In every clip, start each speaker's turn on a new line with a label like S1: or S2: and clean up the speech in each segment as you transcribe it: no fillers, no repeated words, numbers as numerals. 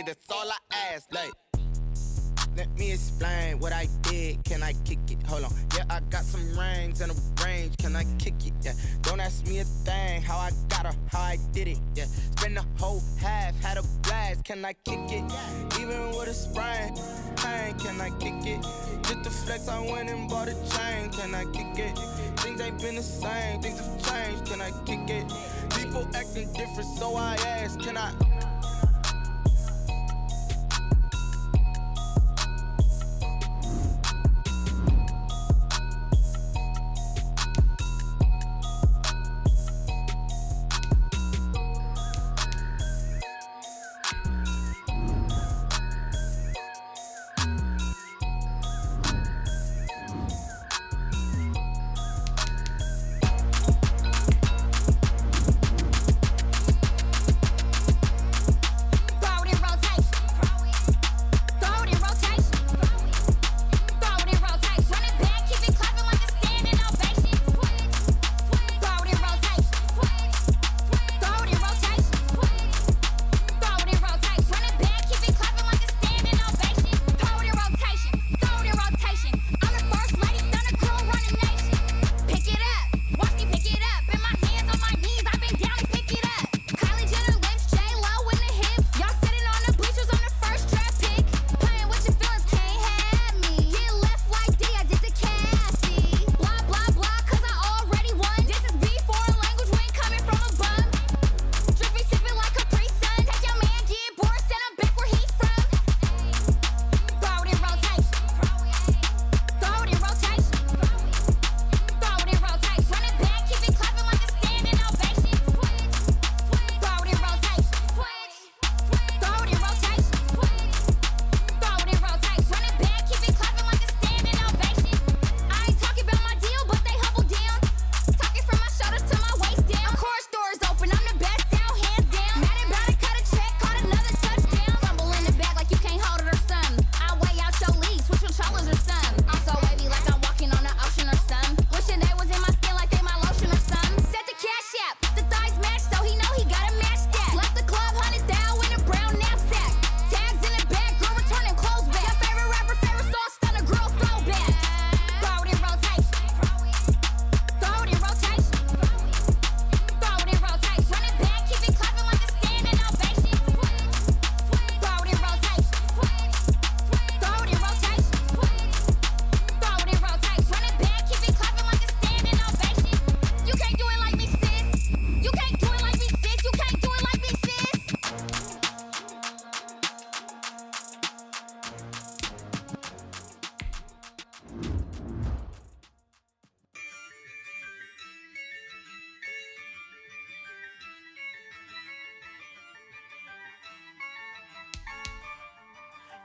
S1: that's all I ask. Like, let me explain what I did. Can I kick it? Hold on. Yeah, I got some rings and a range. Can I kick it? Yeah. Don't ask me a thing. How I got her, how I did it. Yeah. Spend the whole half, had a blast. Can I kick it? Even with a sprain. Pain, can I kick it? Just the flex, I went and bought a chain. Can I kick it? Things ain't been the same. Things have changed. Can I kick it? People acting different, so I ask. Can I?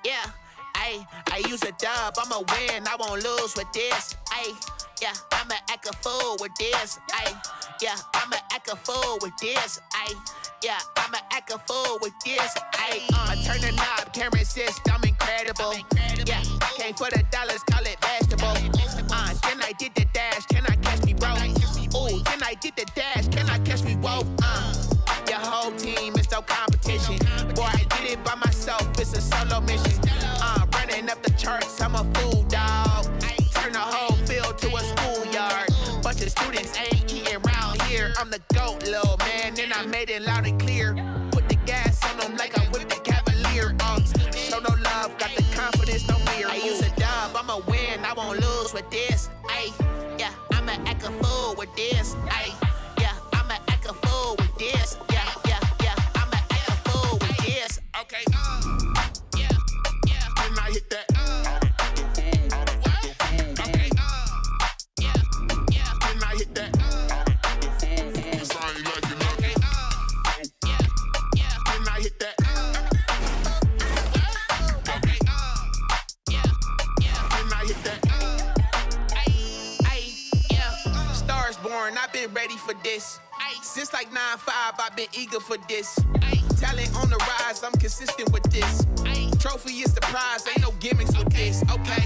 S2: Yeah, ayy, I use a dub, I'ma win, I won't lose with this, ayy. Yeah, I'ma act a fool with this, ayy. Yeah, I'ma act a fool with this, ayy. Yeah, I'ma act a fool with this, ayy. Turn the knob, camera assist, I'm incredible. Yeah, came for the dollars, call it vegetable. Then I did the dash, can I catch me, bro? Ooh, then I did the dash, can I catch me, whoa? Your whole team is no competition. Boy, I did it by myself, it's a solo mission. Running up the charts, I'm a fool, dog. Turn the whole field to a schoolyard. Bunch of students ain't eating round here. I'm the GOAT, little man, and I made it loud and clear. Put the gas on them like I'm with the Cavalier. Show no love, got the confidence, no fear. I use a dub, I'ma win, I won't lose with this. Ayy, yeah, I'ma act a fool with this. Ayy, yeah, I'ma act a fool with this. Yeah, yeah, yeah, I'ma act a fool with this. Okay, yeah, yeah. When I hit that, okay, yeah, yeah. When I hit that, it's I ain't like it, okay, yeah, yeah. When I hit that, okay, yeah, yeah. When I hit that, yeah. Stars born, I've been ready for this. Since like 9-5, I've been eager for this. Talent on the rise, I'm consistent with this. Trophy is the prize, ain't no gimmicks with this. Okay,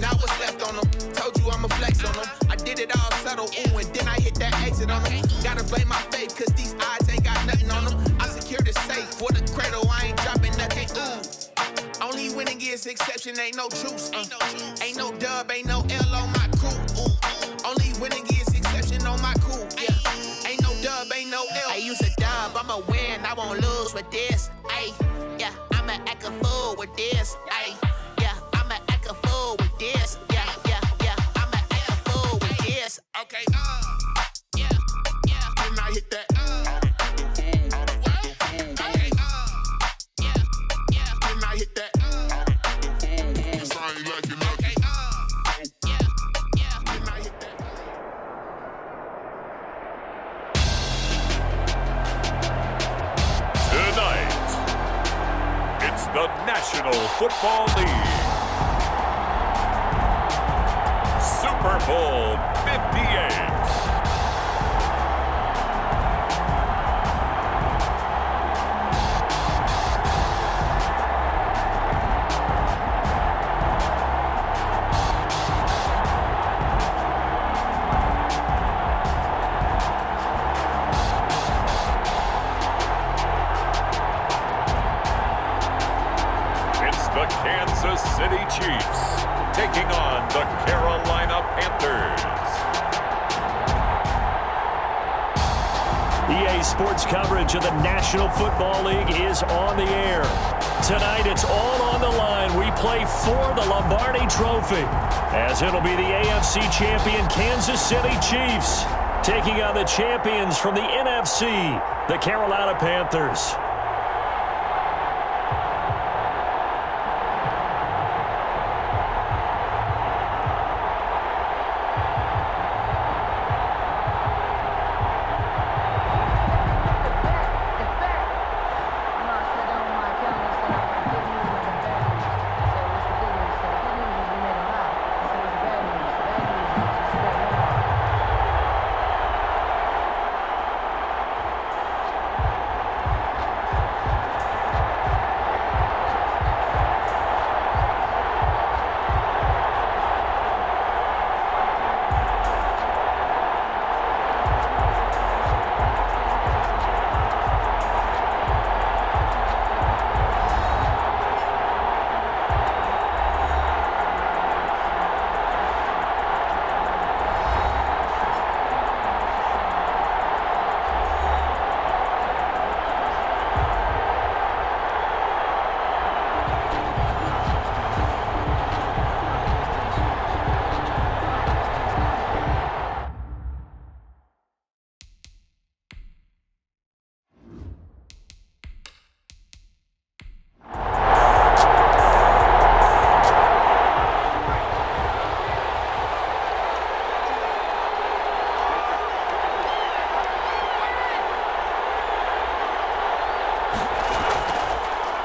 S2: now what's left on them? Told you I'ma flex on them. I did it all subtle, ooh, and then I hit that exit on them. Gotta blame my faith, cause these odds ain't got nothing on them. I secure the safe for the cradle, I ain't dropping nothing, ooh. biggest exception, ain't no truce. Ain't no dub, ain't no L on my crew. Only winning is exception on my crew. Yeah. Ain't no dub, ain't no L. I use a dub, I'ma win, I won't lose with this. Ay, yeah, I'ma act a fool with this. Ay, yeah, I'ma act a fool with this. Yeah, yeah, yeah, I'ma act a fool with this. Okay, yeah, yeah. Can I hit that?
S3: The National Football League Super Bowl 58. The Kansas City Chiefs taking on the Carolina Panthers.
S4: EA Sports coverage of the National Football League is on the air. Tonight, it's all on the line. We play for the Lombardi Trophy, as it'll be the AFC champion Kansas City Chiefs taking on the champions from the NFC, the Carolina Panthers.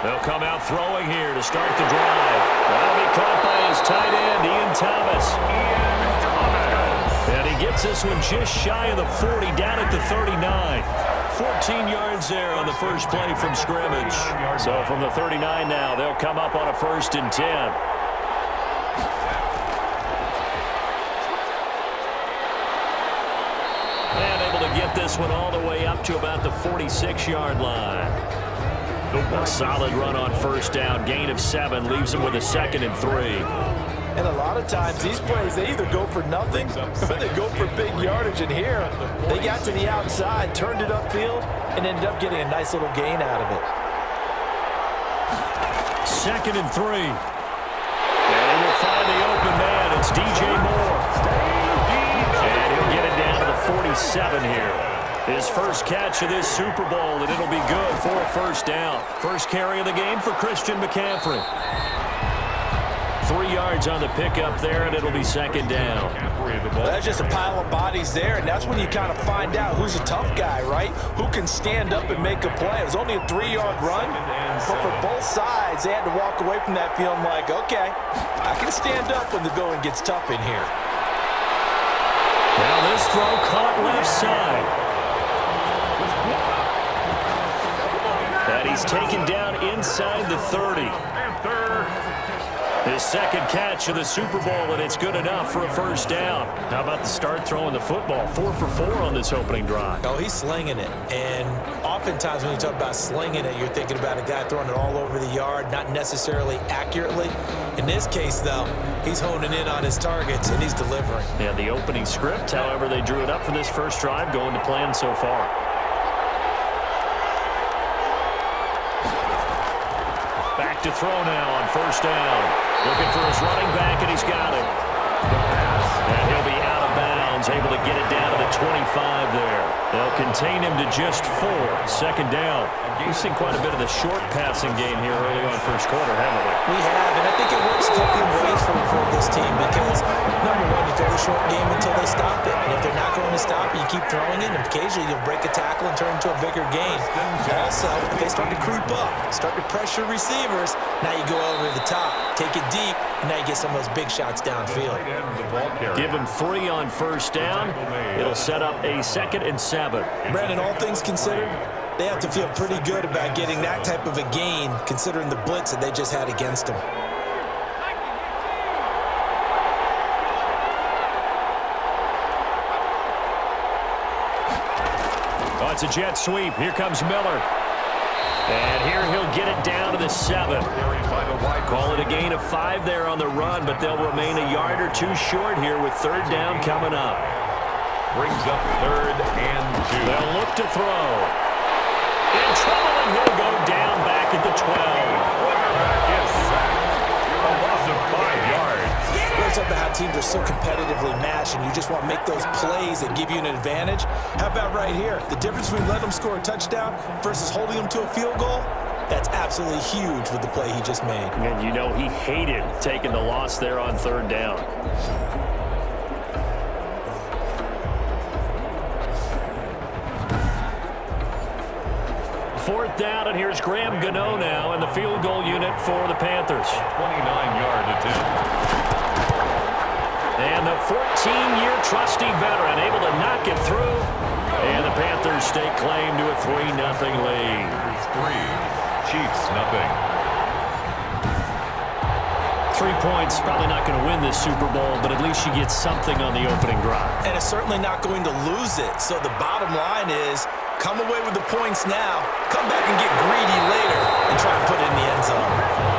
S4: They'll come out throwing here to start the drive. That'll be caught by his tight end, Ian Thomas. And he gets this one just shy of the 40, down at the 39. 14 yards there on the first play from scrimmage. So from the 39 now, they'll come up on a 1st and 10. And able to get this one all the way up to about the 46-yard line. A solid run on 1st down, gain of 7, leaves them with a 2nd and 3.
S5: And a lot of times these plays, they either go for nothing or they go for big yardage. And here, they got to the outside, turned it upfield, and ended up getting a nice little gain out of it.
S4: 2nd and 3. And he'll find the open man. It's DJ Moore. And he'll get it down to the 47 here. His first catch of this Super Bowl, and it'll be good for a 1st down. First carry of the game for Christian McCaffrey. 3 yards on the pickup there, and it'll be 2nd down.
S5: Well, that's just a pile of bodies there, and that's when you kind of find out who's a tough guy, right? Who can stand up and make a play. It was only a 3-yard run, but for both sides, they had to walk away from that feeling like, okay, I can stand up when the going gets tough in here.
S4: Now this throw caught left side. And he's taken down inside the 30. His second catch of the Super Bowl, and it's good enough for a first down. How about the start throwing the football? 4 for 4 on this opening drive.
S5: Oh, he's slinging it. And oftentimes when you talk about slinging it, you're thinking about a guy throwing it all over the yard, not necessarily accurately. In this case, though, he's honing in on his targets, and he's delivering.
S4: Yeah, the opening script, however, they drew it up for this first drive, going to plan so far. Back to throw now on first down. Looking for his running back, and he's got it. And he'll be out of bounds, able to get it down to the 25 there. They'll contain him to just 4. Second down. We've seen quite a bit of the short passing game here early on first quarter, haven't we?
S5: We have, and I think it works a couple of ways for this team because, number one, you throw the short game until they stop it. And if they're not going to stop it, you keep throwing it, and occasionally you'll break a tackle and turn into a bigger gain. Also, if they start to creep up, start to pressure receivers, now you go over the top, take it deep, and now you get some of those big shots downfield.
S4: Give him 3 on first down. It'll set up a 2nd and 7.
S5: Brandon, all things considered, they have to feel pretty good about getting that type of a gain considering the blitz that they just had against them.
S4: Oh, it's a jet sweep. Here comes Miller. And here he'll get it down to the 7. Call it a gain of 5 there on the run, but they'll remain a yard or 2 short here with third down coming up.
S3: Brings up 3rd and 2.
S4: They'll look to throw. In trouble, and he'll go down back at the 12.
S3: Quarterback is sacked. A loss of 5 yards.
S5: It's about how teams are so competitively matched and you just want to make those plays that give you an advantage. How about right here? The difference between letting them score a touchdown versus holding them to a field goal, that's absolutely huge with the play he just made.
S4: And you know he hated taking the loss there on third down. Fourth down, and here's Graham Gano now in the field goal unit for the Panthers.
S3: 29-yard attempt.
S4: And the 14-year trusty veteran able to knock it through. And the Panthers stake claim to a 3-0 lead.
S3: 3, Chiefs nothing.
S4: 3 points, probably not going to win this Super Bowl, but at least you get something on the opening drive.
S5: And it's certainly not going to lose it. So the bottom line is, come away with the points now, come back and get greedy later, and try and put it in the end zone.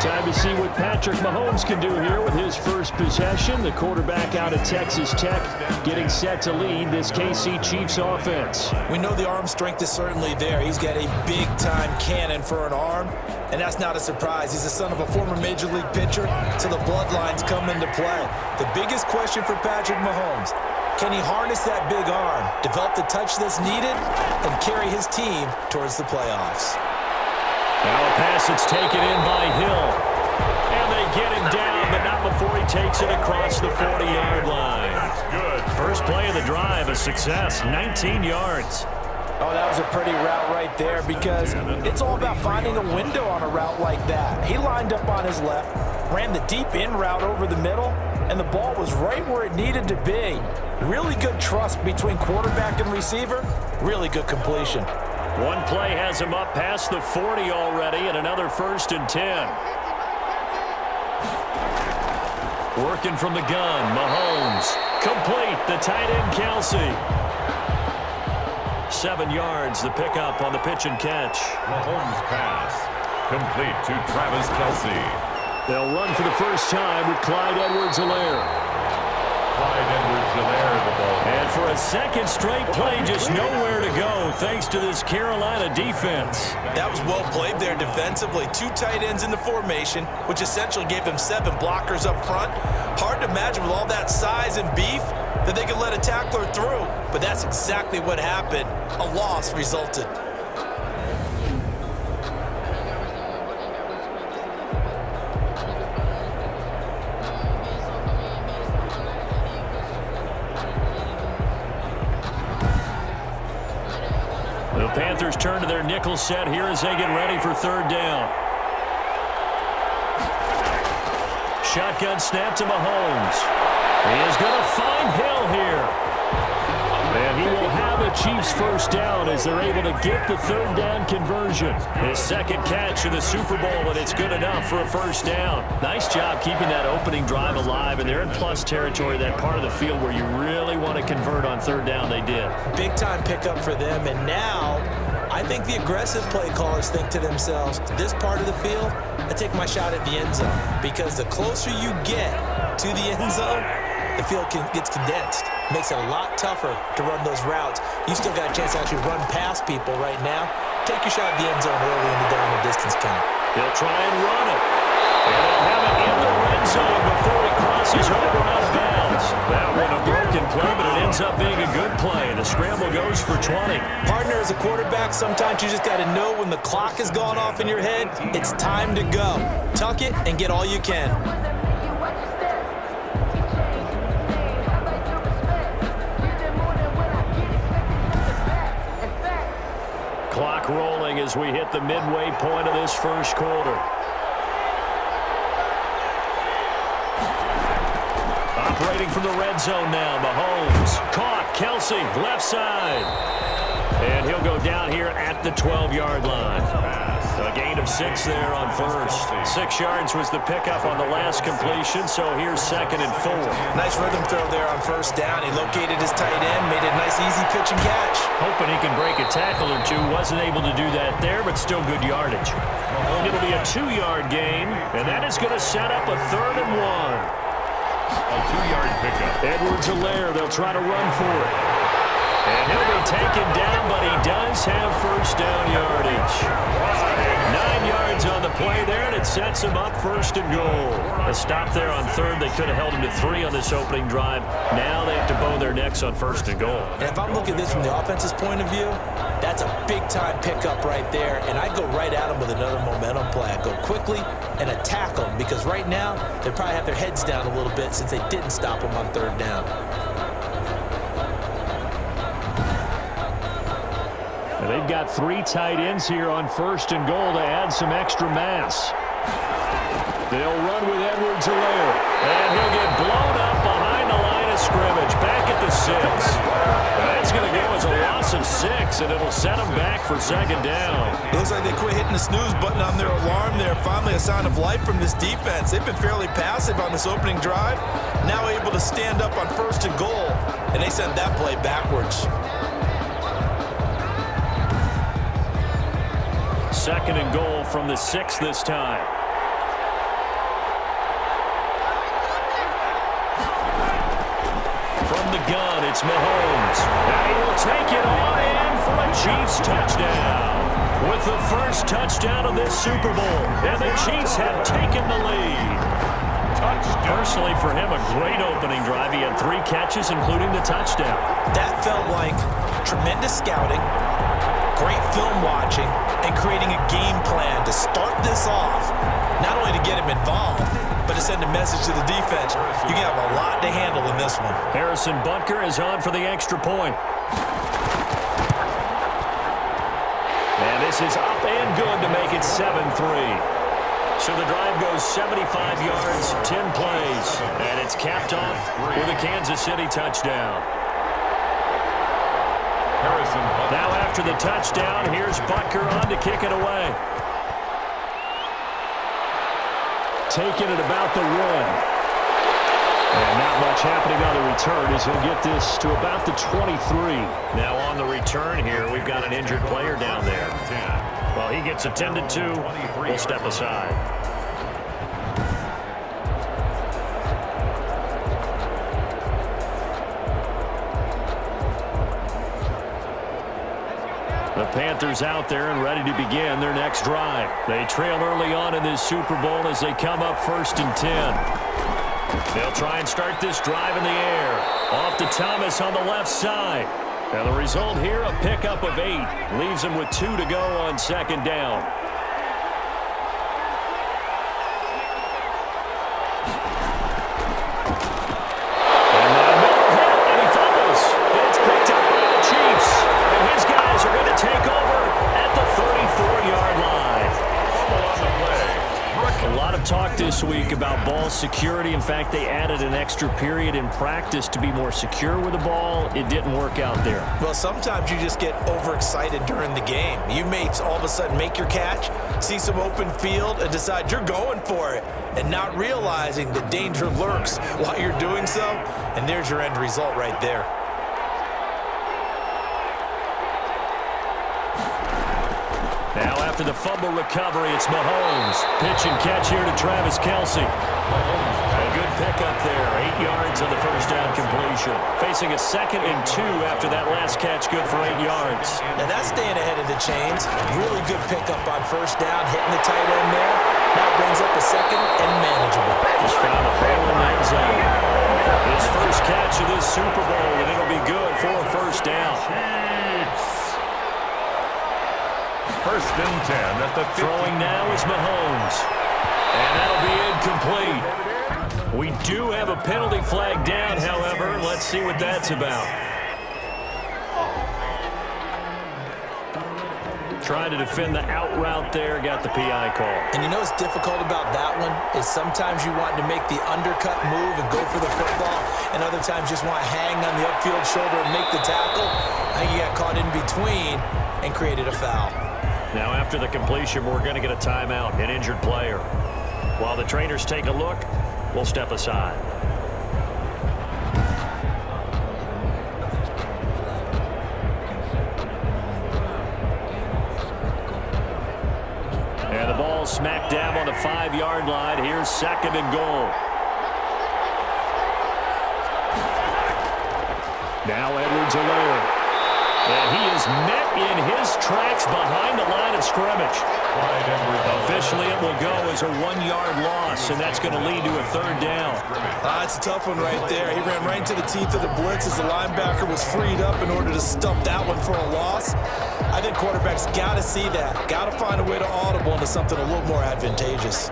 S4: Time to see what Patrick Mahomes can do here with his first possession. The quarterback out of Texas Tech getting set to lead this KC Chiefs offense.
S5: We know the arm strength is certainly there. He's got a big-time cannon for an arm, and that's not a surprise. He's the son of a former Major League pitcher, so the bloodlines come into play. The biggest question for Patrick Mahomes, can he harness that big arm, develop the touch that's needed, and carry his team towards the playoffs?
S4: Now a pass that's taken in by Hill. And they get him down, but not before he takes it across the 40-yard line.
S3: Good.
S4: First play of the drive, a success, 19 yards.
S5: Oh, that was a pretty route right there because it's all about finding a window on a route like that. He lined up on his left, ran the deep in route over the middle, and the ball was right where it needed to be. Really good trust between quarterback and receiver. Really good completion.
S4: One play has him up past the 40 already, and another 1st and 10. Working from the gun, Mahomes. Complete, the tight end, Kelsey. 7 yards, the pickup on the pitch and catch.
S3: Mahomes pass. Complete to Travis Kelce.
S4: They'll run for the first time with Clyde Edwards-Helaire.
S3: Clyde Edwards-Helaire the ball.
S4: And for a second straight play, just nowhere to go thanks to this Carolina defense.
S5: That was well played there defensively. 2 tight ends in the formation, which essentially gave them 7 blockers up front. Hard to imagine with all that size and beef that they could let a tackler through. But that's exactly what happened. A loss resulted.
S4: The Panthers turn to their nickel set here as they get ready for third down. Shotgun snap to Mahomes. He is going to find Hill here. And he will have it Chiefs first down as they're able to get the third down conversion. His second catch of the Super Bowl, and it's good enough for a first down. Nice job keeping that opening drive alive, and they're in plus territory, that part of the field where you really want to convert on third down. They did.
S5: Big-time pickup for them, and now I think the aggressive play callers think to themselves, this part of the field, I take my shot at the end zone, because the closer you get to the end zone, the field gets condensed. Makes it a lot tougher to run those routes. You still got a chance to actually run past people right now. Take your shot at the end zone early in the down and distance count.
S4: He'll try and run it. And they'll have it in the red zone before he crosses over out of bounds. That one a broken play, but it ends up being a good play. The scramble goes for 20.
S5: Partner, as a quarterback, sometimes you just got to know when the clock has gone off in your head, it's time to go. Tuck it and get all you can.
S4: Clock rolling as we hit the midway point of this first quarter. Operating from the red zone now, Mahomes. Caught, Kelsey, left side. And he'll go down here at the 12-yard line. A gain of 6 there on first. 6 yards was the pickup on the last completion, so here's 2nd and 4.
S5: Nice rhythm throw there on first down. He located his tight end, made a nice easy pitch and catch.
S4: Hoping he can break a tackle or two. Wasn't able to do that there, but still good yardage. It'll be a 2-yard gain, and that is going to set up a 3rd and 1.
S3: A 2-yard pickup.
S4: Edwards-Helaire, they'll try to run for it. And he'll be taken down, but he does have first down yardage. 9 yards on the play there, and it sets him up 1st and goal. A stop there on 3rd. They could have held him to 3 on this opening drive. Now they have to bow their necks on 1st and goal.
S5: And if I'm looking at this from the offense's point of view, that's a big-time pickup right there, and I go right at him with another momentum play. I go quickly and attack them, because right now they probably have their heads down a little bit since they didn't stop him on 3rd down.
S4: They've got 3 tight ends here on 1st and goal to add some extra mass. They'll run with Edwards-Helaire, and he'll get blown up behind the line of scrimmage, back at the 6. That's going to go as a loss of 6, and it'll set them back for 2nd down.
S5: Looks like they quit hitting the snooze button on their alarm there. Finally a sign of life from this defense. They've been fairly passive on this opening drive. Now able to stand up on 1st and goal, and they sent that play backwards.
S4: 2nd and goal from the 6 this time. From the gun, it's Mahomes. And he will take it on in for a Chiefs touchdown. With the first touchdown of this Super Bowl. And the Chiefs have taken the lead. Personally, for him, a great opening drive. He had 3 catches, including the touchdown.
S5: That felt like tremendous scouting, great film watching, and creating a game plan to start this off, not only to get him involved, but to send a message to the defense. You can have a lot to handle in this one.
S4: Harrison Butker is on for the extra point. And this is up and good to make it 7-3. So the drive goes 75 yards, 10 plays, and it's capped off with a Kansas City touchdown. Now after the touchdown, here's Butker on to kick it away. Taking it about the 1. And not much happening on the return as he'll get this to about the 23. Now on the return here, we've got an injured player down there. Well, he gets attended to. We'll step aside. The Panthers out there and ready to begin their next drive. They trail early on in this Super Bowl as they come up 1st and 10. They'll try and start this drive in the air. Off to Thomas on the left side. And the result here, a pickup of 8. Leaves them with 2 to go on 2nd down. talk this week about ball security. In fact, they added an extra period in practice to be more secure with the ball. It didn't work out there.
S5: Well, sometimes you just get overexcited during the game. You may all of a sudden make your catch, see some open field, and decide you're going for it, and not realizing the danger lurks while you're doing so, and there's your end result right there.
S4: Now after the fumble recovery, it's Mahomes. Pitch and catch here to Travis Kelce. A good pickup there, 8 yards on the first down completion. Facing a 2nd and 2 after that last catch, good for 8 yards.
S5: Now that's staying ahead of the chains. Really good pickup on first down, hitting the tight end there. Now brings up a 2nd and manageable.
S4: Just found a hole in the end zone. His first catch of this Super Bowl, and it'll be good for a first down.
S3: First and 10 at the 50.
S4: Throwing now is Mahomes. And that'll be incomplete. We do have a penalty flag down, however. Let's see what that's about. Trying to defend the out route there, got the PI call.
S5: And you know what's difficult about that one is sometimes you want to make the undercut move and go for the football, and other times just want to hang on the upfield shoulder and make the tackle. I think you got caught in between and created a foul.
S4: Now after the completion, we're going to get a timeout, an injured player. While the trainers take a look, we'll step aside. And the ball smack dab on the 5-yard line. Here's 2nd and goal. Now Edwards-Helaire. And he is met in his tracks behind the line of scrimmage. Officially, it will go as a 1-yard loss, and that's going to lead to a 3rd down.
S5: That's a tough one right there. He ran right into the teeth of the blitz as the linebacker was freed up in order to stump that one for a loss. I think quarterbacks got to see that. Got to find a way to audible into something a little more advantageous.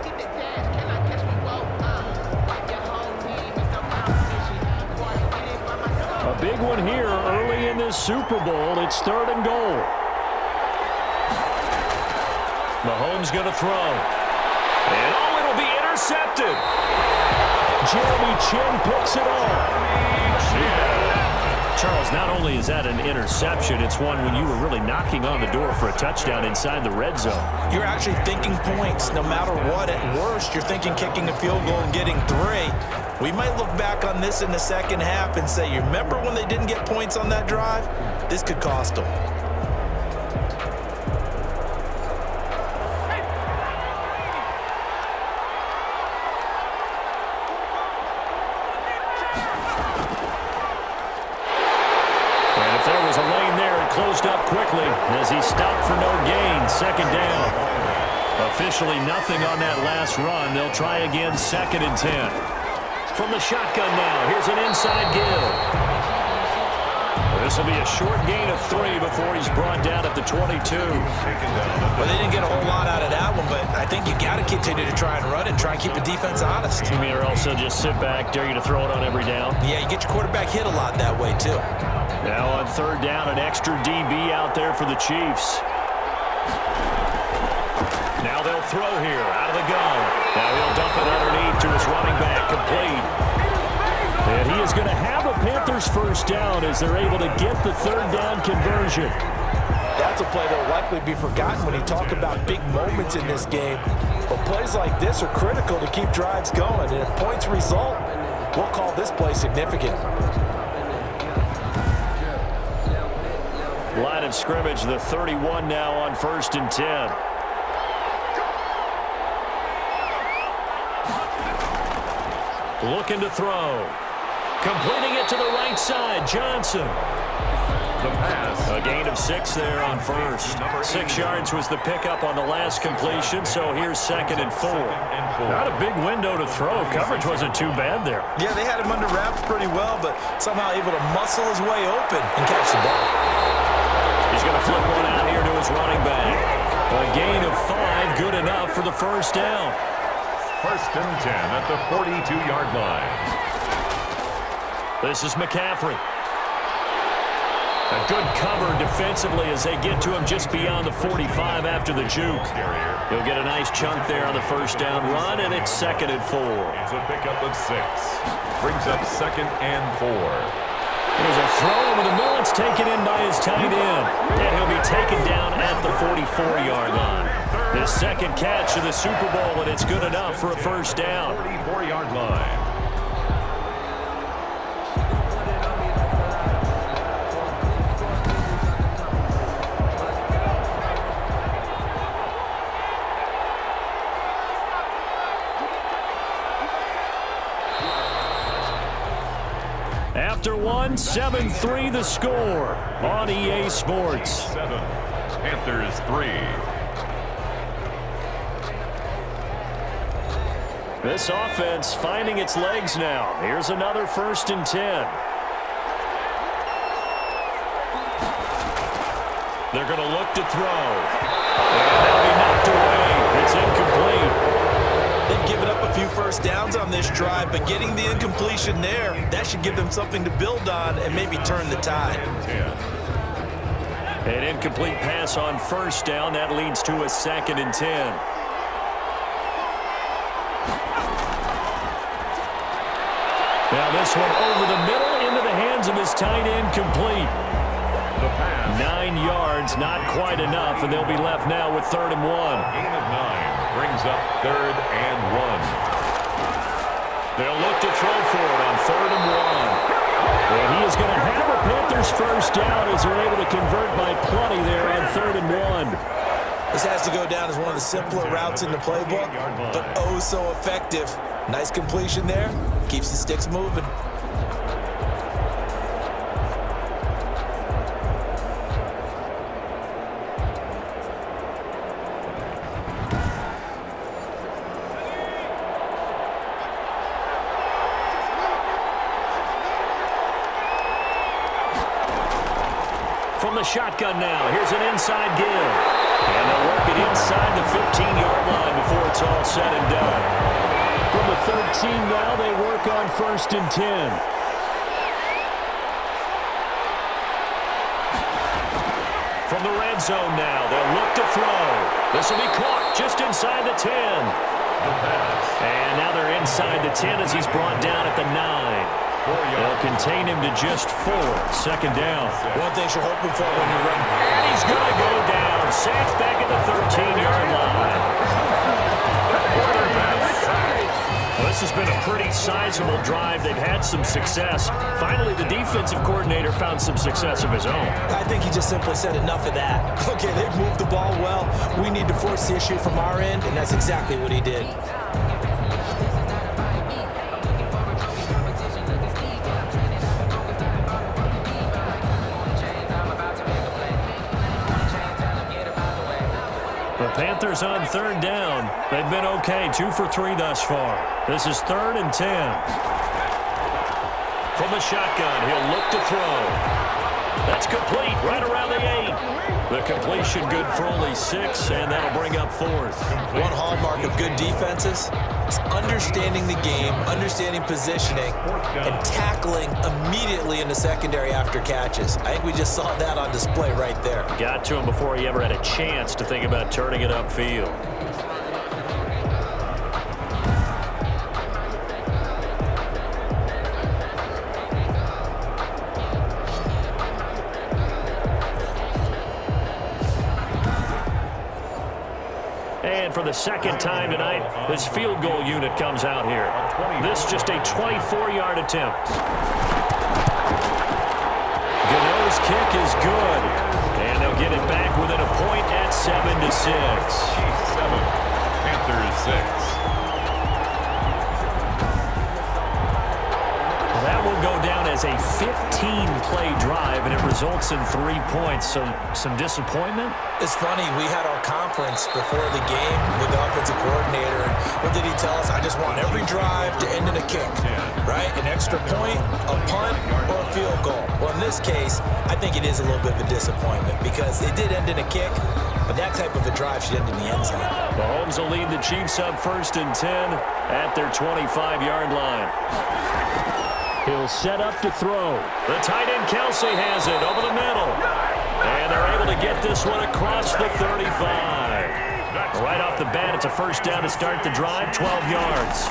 S4: A big one here early in this Super Bowl. It's 3rd and goal. Mahomes going to throw. And it'll be intercepted. Jeremy Chinn picks it off. Charles, not only is that an interception, it's one when you were really knocking on the door for a touchdown inside the red zone.
S5: You're actually thinking points no matter what. At worst, you're thinking kicking a field goal and getting 3. We might look back on this in the second half and say, you remember when they didn't get points on that drive? This could cost them.
S4: And if there was a lane there, it closed up quickly as he stopped for no gain. 2nd down. Officially nothing on that last run. They'll try again, 2nd and 10. From the shotgun now, here's an inside give. This will be a short gain of 3 before he's brought down at the 22.
S5: Well, they didn't get a whole lot out of that one, but I think you got to continue to try and run it and try and keep the defense honest.
S4: You mean, or also just sit back, dare you to throw it on every down?
S5: Yeah, you get your quarterback hit a lot that way, too.
S4: Now on 3rd down, an extra DB out there for the Chiefs. Now they'll throw here, out of the gun. Now he'll dump it underneath to his running back, complete. And he is going to have a Panthers first down as they're able to get the 3rd down conversion.
S5: That's a play that will likely be forgotten when you talk about big moments in this game. But plays like this are critical to keep drives going. And if points result, we'll call this play significant.
S4: Line of scrimmage, the 31 now on 1st and 10. Looking to throw. Completing it to the right side, Johnson.
S3: The pass.
S4: A gain of 6 there on first. 6 yards was the pickup on the last completion, so here's 2nd and 4. Not a big window to throw. Coverage wasn't too bad there.
S5: Yeah, they had him under wraps pretty well, but somehow able to muscle his way open and catch the ball.
S4: He's going to flip one out here to his running back. A gain of 5, good enough for the first down.
S3: 1st and 10 at the 42-yard line.
S4: This is McCaffrey. A good cover defensively as they get to him just beyond the 45 after the juke. He'll get a nice chunk there on the first down run, and it's 2nd and 4.
S3: It's a pickup of 6. Brings up 2nd and 4.
S4: There's a throw over the middle. It's taken in by his tight end. And he'll be taken down at the 44-yard line. His 2nd catch of the Super Bowl, and it's good enough for a first down.
S3: 44-yard line.
S4: After one, 7-3 the score on EA Sports.
S3: 7. Panthers 3.
S4: This offense finding its legs now. Here's another 1st and 10. They're going to look to throw. And that'll be knocked away. It's incomplete.
S5: They've given up a few first downs on this drive, but getting the incompletion there, that should give them something to build on and maybe turn the tide.
S4: An incomplete pass on 1st down. That leads to a 2nd and 10. Now this one over the middle into the hands of his tight end, complete. 9 yards, not quite enough, and they'll be left now with 3rd and 1.
S3: Gain of 9 brings up 3rd and 1.
S4: They'll look to throw for it on 3rd and 1. And he is going to have a Panthers first down as they're able to convert by plenty there on 3rd and 1.
S5: This has to go down as one of the simpler routes in the playbook, but oh so effective. Nice completion there. Keeps the sticks moving.
S4: From the shotgun now, here's an inside give. And they'll work it inside the 15-yard line before it's all said and done. From the 13 now, they work on 1st and 10. From the red zone now, they'll look to throw. This will be caught just inside the 10. And now they're inside the 10 as he's brought down at the 9. They'll contain him to just 4. 2nd down.
S5: One thing you're hoping for when you run.
S4: And he's going to go down. Sacked back at the 13-yard line. Well, this has been a pretty sizable drive. They've had some success. Finally, the defensive coordinator found some success of his own.
S5: I think he just simply said enough of that. Okay, they've moved the ball well. We need to force the issue from our end, and that's exactly what he did.
S4: The Panthers on 3rd down. They've been okay, 2 for 3 thus far. This is 3rd and 10. From the shotgun, he'll look to throw. That's complete, right around the 8. The completion good for only 6, and that'll bring up 4th.
S5: One hallmark of good defenses is understanding the game, understanding positioning, and tackling immediately in the secondary after catches. I think we just saw that on display right there.
S4: Got to him before he ever had a chance to think about turning it upfield. And for the 2nd time tonight, this field goal unit comes out here. This just a 24-yard attempt. Gano's kick is good. And they'll get it back within a point at 7-6.
S3: 7. Panthers 6.
S4: That will go down as a 15-play drive, and it results in 3 points. So some disappointment?
S5: It's funny, we had our conference before the game with the offensive coordinator, and what did he tell us? I just want every drive to end in a kick, right? An extra point, a punt, or a field goal. Well, in this case, I think it is a little bit of a disappointment because it did end in a kick, but that type of a drive should end in the end zone.
S4: Mahomes will lead the Chiefs up 1st and 10 at their 25-yard line. He'll set up to throw. The tight end Kelsey has it over the middle. And they're able to get this one across the 35. Right off the bat, it's a first down to start the drive, 12 yards.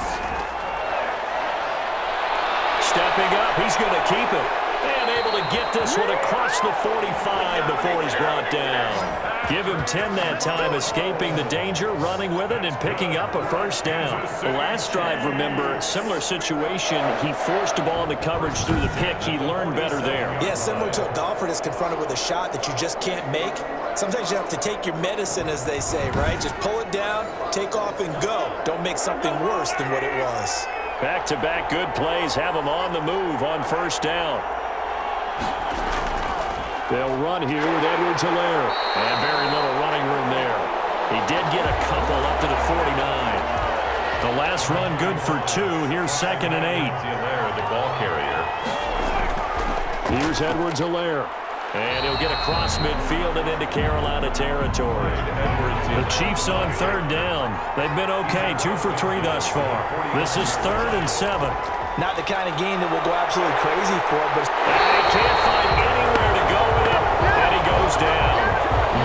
S4: Stepping up, he's going to keep it. And able to get this one across the 45 before he's brought down. Give him 10 that time, escaping the danger, running with it, and picking up a first down. The last drive, remember, similar situation. He forced the ball into coverage through the pick. He learned better there.
S5: Yeah, similar to a golfer that's confronted with a shot that you just can't make. Sometimes you have to take your medicine, as they say, right? Just pull it down, take off, and go. Don't make something worse than what it was.
S4: Back-to-back good plays have him on the move on first down. They'll run here with Edwards-Helaire. And very little running room there. He did get a couple up to the 49. The last run good for 2. Here's 2nd and 8.
S3: Helaire, the ball carrier.
S4: Here's Edwards-Helaire. And he'll get across midfield and into Carolina territory. The Chiefs on 3rd down. They've been okay, 2 for 3 thus far. This is 3rd and 7.
S5: Not the kind of game that we'll go absolutely crazy for, but
S4: And he can't find anywhere to go with it, and he goes down.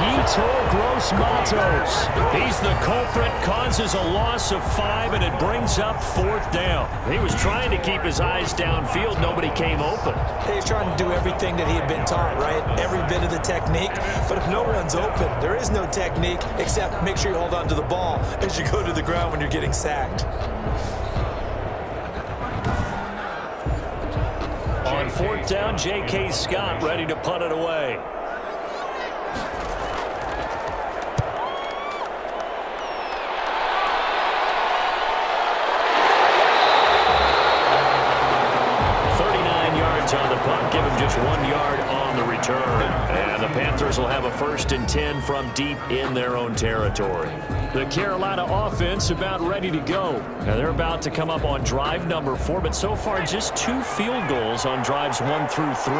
S4: Yetur Gross-Matos. He's the culprit, causes a loss of 5, and it brings up 4th down. He was trying to keep his eyes downfield. Nobody came open.
S5: he's trying to do everything that he had been taught, right? Every bit of the technique. But if no one's open, there is no technique except make sure you hold on to the ball as you go to the ground when you're getting sacked.
S4: On 4th down, J.K. Scott ready to punt it away. On the punt, give him just 1 yard on the return. And the Panthers will have a 1st and 10 from deep in their own territory. The Carolina offense about ready to go. Now they're about to come up on drive number 4, but so far just 2 field goals on drives 1 through 3.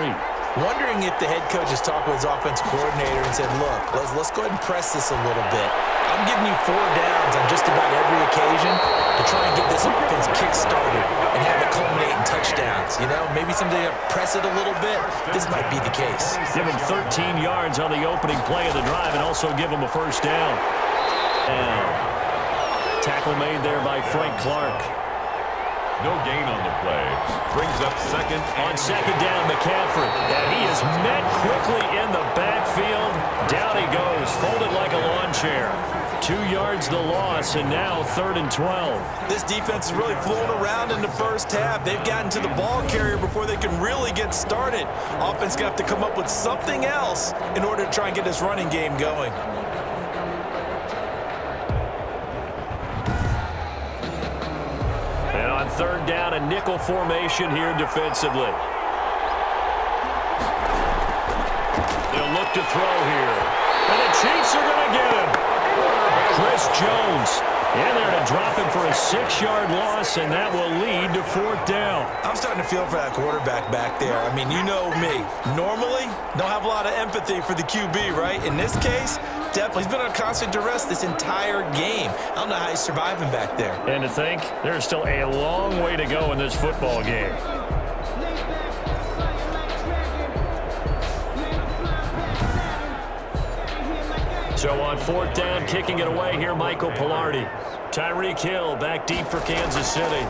S5: Wondering if the head coach has talked with his offensive coordinator and said, look, let's go ahead and press this a little bit. I'm giving you 4 downs on just about every occasion to try and get this offense kick-started and have it culminate in touchdowns. You know, maybe someday press it a little bit. This might be the case.
S4: Give him 13 yards on the opening play of the drive and also give him a first down. And tackle made there by Frank Clark.
S3: No gain on the play. Brings up 2nd.
S4: On 2nd down, McCaffrey. And he is met quickly in the backfield. Down he goes, folded like a lawn chair. 2 yards the loss, and now 3rd and 12.
S5: This defense is really flown around in the first half. They've gotten to the ball carrier before they can really get started. Offense going to have to come up with something else in order to try and get this running game going.
S4: And on 3rd down, a nickel formation here defensively. They'll look to throw here. And the Chiefs are going to get him. Chris Jones in there to drop him for a 6-yard loss, and that will lead to 4th down.
S5: I'm starting to feel for that quarterback back there. I mean, you know me. Normally, don't have a lot of empathy for the QB, right? In this case, definitely. He's been on constant duress this entire game. I don't know how he's surviving back there.
S4: And to think, there's still a long way to go in this football game. So on 4th down, kicking it away here, Michael Pilardi. Tyreek Hill back deep for Kansas City.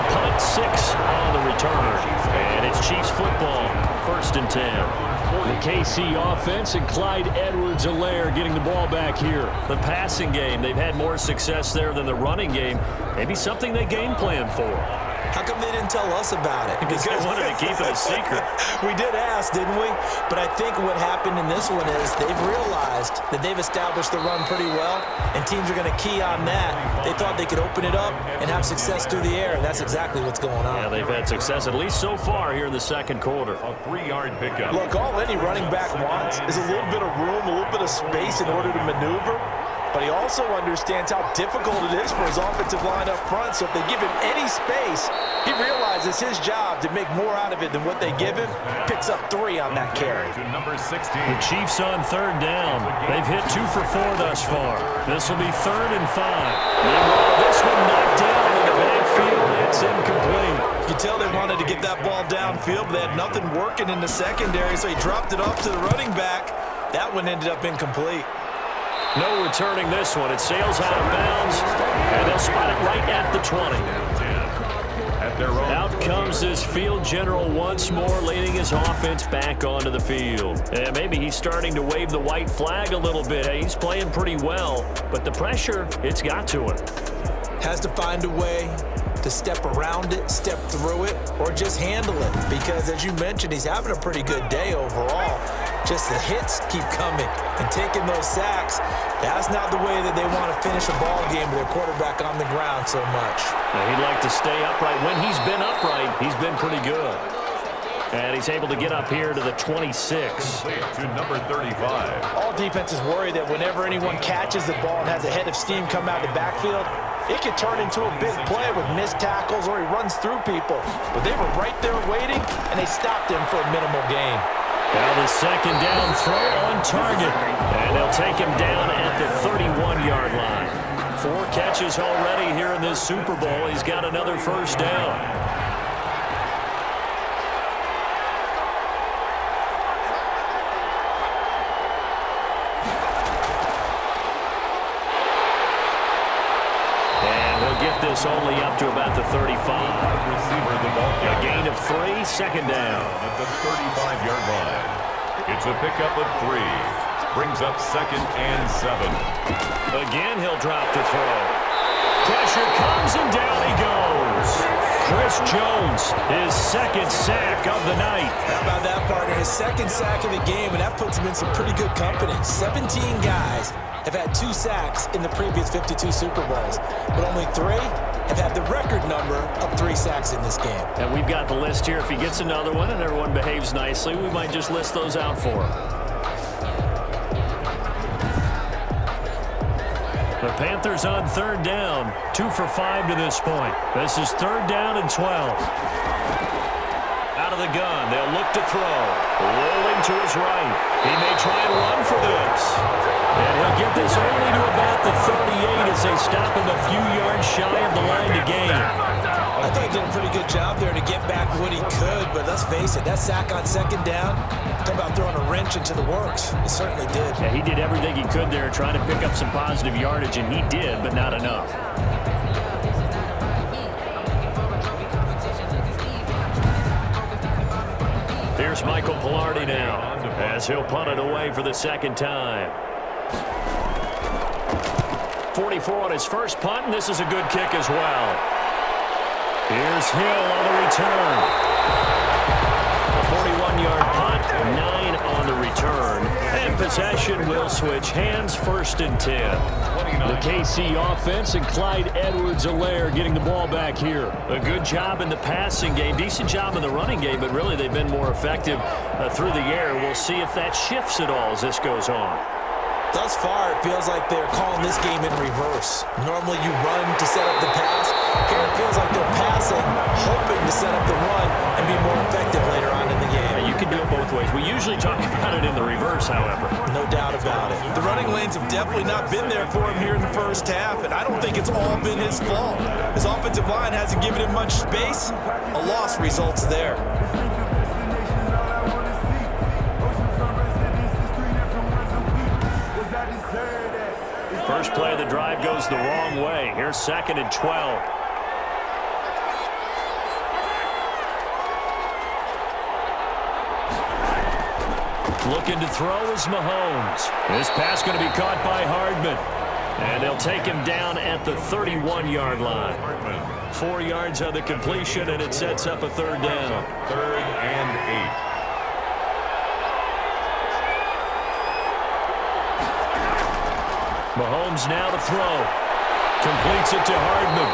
S4: Punt, 6 on the return. And it's Chiefs football, 1st and 10. The KC offense and Clyde Edwards-Helaire getting the ball back here. The passing game, they've had more success there than the running game. Maybe something they game plan for.
S5: How come they didn't tell us about it?
S4: Because they wanted to keep it a secret.
S5: We did ask, didn't we? But I think what happened in this one is they've realized that they've established the run pretty well, and teams are going to key on that. They thought they could open it up and have success through the air, and that's exactly what's going on.
S4: Yeah, they've had success at least so far here in the 2nd quarter.
S3: A 3-yard pickup.
S5: Look, all any running back wants is a little bit of room, a little bit of space in order to maneuver. but he also understands how difficult it is for his offensive line up front. So if they give him any space, he realizes his job to make more out of it than what they give him. Picks up 3 on that carry.
S3: To number 16.
S4: The Chiefs on third down. They've hit 2 for 4 thus far. This will be 3rd and 5. Meanwhile, this one knocked down in the backfield. It's incomplete.
S5: You can tell they wanted to get that ball downfield, but they had nothing working in the secondary, so he dropped it off to the running back. That one ended up incomplete.
S4: No returning this one. It sails out of bounds, and they'll spot it right at the 20.
S3: At their own.
S4: Out comes this field general once more, leading his offense back onto the field. And maybe he's starting to wave the white flag a little bit. He's playing pretty well, but the pressure, it's got to him.
S5: Has to find a way to step around it, step through it, or just handle it. Because as you mentioned, he's having a pretty good day overall. Just the hits keep coming and taking those sacks. That's not the way that they want to finish a ball game with their quarterback on the ground so much.
S4: Now, he'd like to stay upright. When he's been upright, he's been pretty good. And he's able to get up here to the 26.
S3: To number 35.
S5: All defenses worry that whenever anyone catches the ball and has a head of steam come out of the backfield, it could turn into a big play with missed tackles or he runs through people. But they were right there waiting, and they stopped him for a minimal gain.
S4: Now the second down throw on target. And they'll take him down at the 31-yard line. 4 catches already here in this Super Bowl. He's got another first down. Get this only up to about the 35.
S3: Receiver the ball.
S4: A gain of 3, second down.
S3: At the 35-yard line. It's a pickup of 3. Brings up 2nd and 7.
S4: Again, he'll drop the throw. Pressure comes and down he goes. Chris Jones, his 2nd sack of the night.
S5: How about that, partner? His 2nd sack of the game, and that puts him in some pretty good company. 17 guys have had 2 sacks in the previous 52 Super Bowls, but only 3 have had the record number of 3 sacks in this game.
S4: And we've got the list here. If he gets another one and everyone behaves nicely, we might just list those out for him. The Panthers on third down, 2 for 5 to this point. This is 3rd down and 12. Out of the gun, they'll look to throw. Rolling to his right. He may try and run for this. And he'll get this only to about the 38 as they stop him a few yards shy of the line to gain.
S5: I thought he did a pretty good job there to get back what he could, but let's face it, that sack on 2nd down, talk about throwing a wrench into the works. It certainly did.
S4: Yeah, he did everything he could there trying to pick up some positive yardage, and he did, but not enough. Here's Michael Palardy now as he'll punt it away for the 2nd time. 44 on his first punt, and this is a good kick as well. Here's Hill on the return. A 41-yard punt, 9 on the return. And possession will switch hands, 1st and 10. The KC offense and Clyde Edwards-Helaire getting the ball back here. A good job in the passing game, decent job in the running game, but really they've been more effective through the air. We'll see if that shifts at all as this goes on.
S5: Thus far, it feels like they're calling this game in reverse. Normally you run to set up the pass. Here it feels like they're passing, hoping to set up the run and be more effective later on in the game.
S4: Yeah, you can do it both ways. We usually talk about it in the reverse, however.
S5: No doubt about it. The running lanes have definitely not been there for him here in the first half, and I don't think it's all been his fault. His offensive line hasn't given him much space. A loss results there.
S4: First play of the drive goes the wrong way. Here's 2nd and 12. Looking to throw is Mahomes. This pass going to be caught by Hardman. And they'll take him down at the 31-yard line. 4 yards on the completion, and it sets up a 3rd down.
S3: 3rd and 8.
S4: Mahomes now to throw. Completes it to Hardman.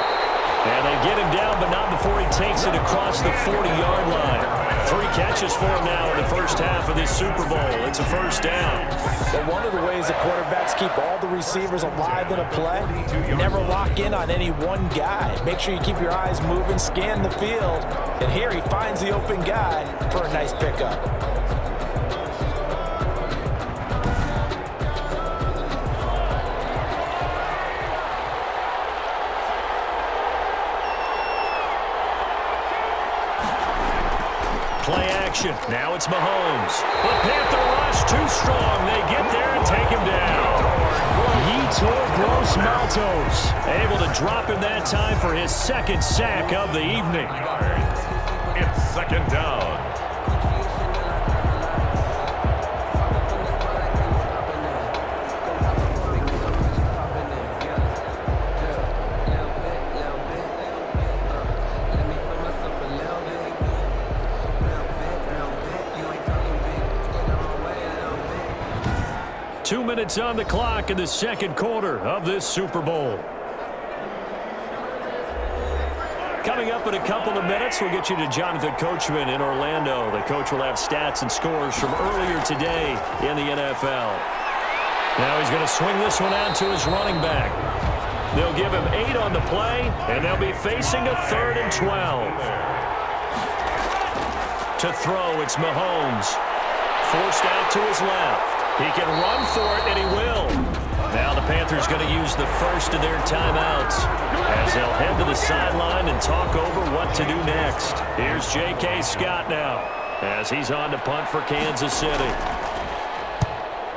S4: And they get him down, but not before he takes it across the 40-yard line. 3 catches for him now in the first half of this Super Bowl. It's a first down.
S5: But one of the ways that quarterbacks keep all the receivers alive in a play, never lock in on any one guy. Make sure you keep your eyes moving, scan the field, and here he finds the open guy for a nice pickup.
S4: Play action. Now it's Mahomes. The Panther rush too strong. They get there and take him down. Yetur Gross-Matos able to drop him that time for his second sack of the evening.
S3: It's second down.
S4: Two minutes on the clock in the second quarter of this Super Bowl. Coming up in a couple of minutes, we'll get you to Jonathan Coachman in Orlando. The coach will have stats and scores from earlier today in the NFL. Now he's going to swing this one out to his running back. They'll give him 8 on the play, and they'll be facing a 3rd and 12. To throw, it's Mahomes. Forced out to his left. He can run for it, and he will. Now the Panthers going to use the first of their timeouts as they'll head to the sideline and talk over what to do next. Here's J.K. Scott now as he's on to punt for Kansas City.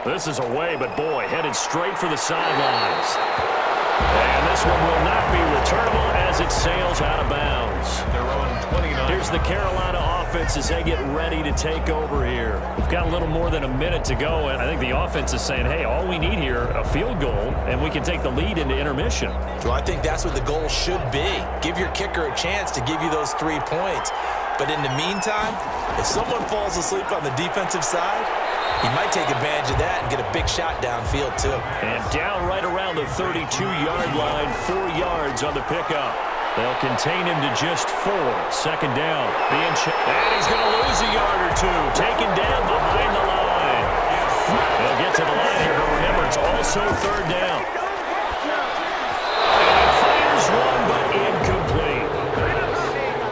S4: This is away, but boy, headed straight for the sidelines. And this one will not be returnable as it sails out of bounds. Here's the Carolina offense as they get ready to take over here. We've got a little more than a minute to go, and I think the offense is saying, hey, all we need here, a field goal, and we can take the lead into intermission.
S5: Well, I think that's what the goal should be. Give your kicker a chance to give you those 3 points. But in the meantime, if someone falls asleep on the defensive side, he might take advantage of that and get a big shot downfield, too.
S4: And down right around the 32-yard line, 4 yards on the pickup. They'll contain him to just 4. Second down. And he's going to lose a yard or 2. Taken down behind the line. They'll get to the line here, but remember, it's also 3rd down. And he fires one, but incomplete.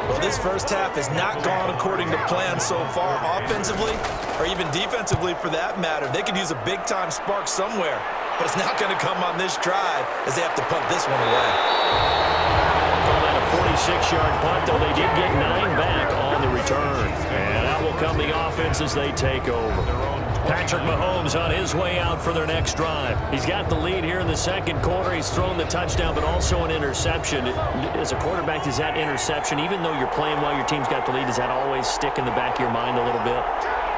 S5: Well, this first half has not gone according to plan so far offensively, or even defensively for that matter. They could use a big-time spark somewhere, but it's not going to come on this drive as they have to punt this one away.
S4: 46-yard punt, though they did get 9 back on the return. And out will come the offense as they take over. Patrick Mahomes on his way out for their next drive. He's got the lead here in the second quarter. He's thrown the touchdown, but also an interception. As a quarterback, does that interception, even though you're playing while your team's got the lead, does that always stick in the back of your mind a little bit?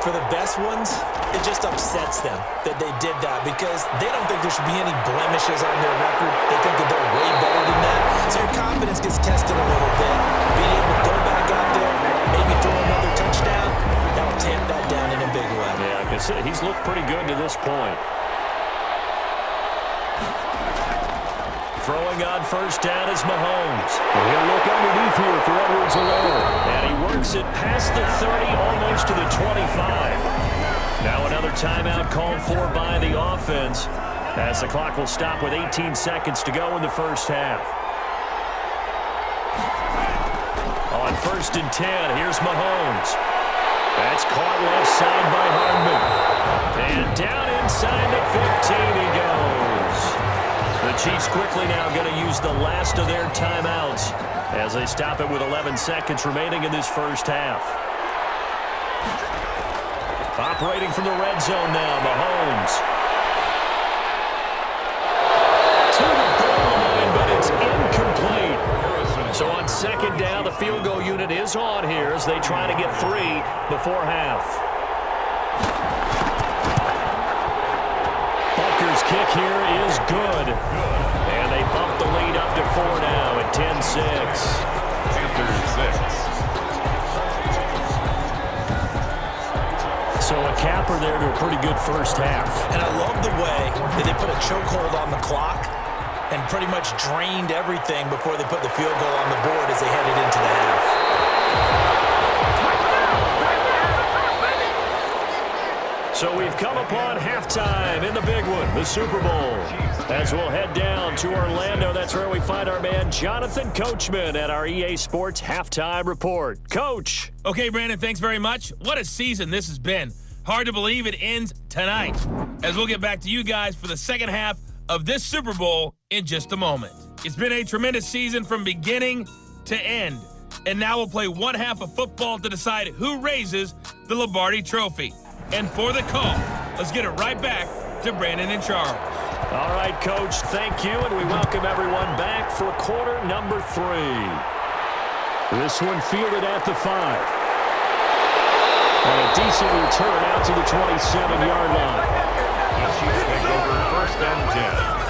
S5: For the best ones, it just upsets them that they did that because they don't think there should be any blemishes on their record. They think that they're way better than that. So your confidence gets tested a little bit. Being able to go back out there, maybe throw another touchdown, that'll tamp that down in a big way.
S4: Yeah, because he's looked pretty good to this point. Throwing on first down is Mahomes. He'll look underneath here for Edwards-Helaire. And he works it past the 30, almost to the 25. Now another timeout called for by the offense as the clock will stop with 18 seconds to go in the first half. On 1st and 10, here's Mahomes. That's caught left side by Hardman. And down inside the 15 he goes. The Chiefs quickly now going to use the last of their timeouts as they stop it with 11 seconds remaining in this first half. Operating from the red zone now, Mahomes. To the goal line, but it's incomplete. So on second down, the field goal unit is on here as they try to get 3 before half. Butker's kick here is good. And they bump the lead up to 4 now at 10-6.
S3: Panthers 6.
S4: So a capper there to a pretty good first half.
S5: And I love the way that they put a chokehold on the clock and pretty much drained everything before they put the field goal on the board as they headed into the half.
S4: So we've come upon halftime in the big one, the Super Bowl. As we'll head down to Orlando, that's where we find our man Jonathan Coachman at our EA Sports Halftime Report. Coach.
S6: Okay, Brandon, thanks very much. What a season this has been. Hard to believe it ends tonight, as we'll get back to you guys for the second half of this Super Bowl in just a moment. It's been a tremendous season from beginning to end, and now we'll play one half of football to decide who raises the Lombardi Trophy. And for the call, let's get it right back to Brandon and Charles.
S4: All right, Coach, thank you, and we welcome everyone back for quarter number 3. This one fielded at the 5. And a decent return out to the 27-yard line.
S3: The Chiefs take over 1st and 10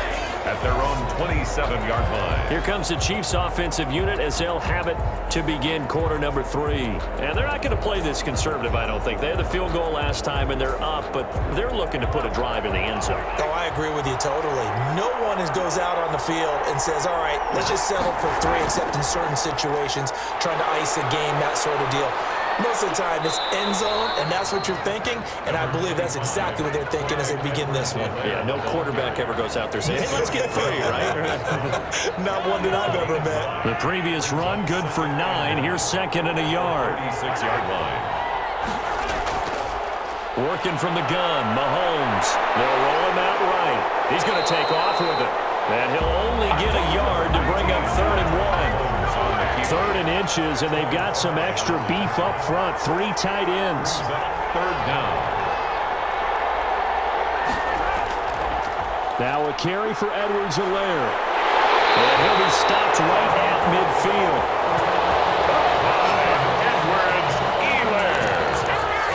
S3: at their own 27-yard line.
S4: Here comes the Chiefs offensive unit as they'll have it to begin quarter number 3. And they're not going to play this conservative, I don't think. They had the field goal last time, and they're up, but they're looking to put a drive in the end zone.
S5: Oh, I agree with you totally. No one goes out on the field and says, all right, let's just settle for 3, except in certain situations, trying to ice a game, that sort of deal. Most of the time, it's end zone, and that's what you're thinking, and I believe that's exactly what they're thinking as they begin this one.
S4: Yeah, no quarterback ever goes out there saying, hey, let's get 3, right?
S5: Not one that I've ever met.
S4: The previous run, good for 9. Here's 2nd and a yard.
S3: 36-yard line.
S4: Working from the gun, Mahomes. They'll roll him out right. He's going to take off with it. And he'll only get a yard to bring up 3rd and 1. 3rd and inches, and they've got some extra beef up front. 3 tight ends.
S3: 3rd down.
S4: Now a carry for Edwards-Helaire. And he'll be stopped right at midfield.
S3: Edwards-Helaire.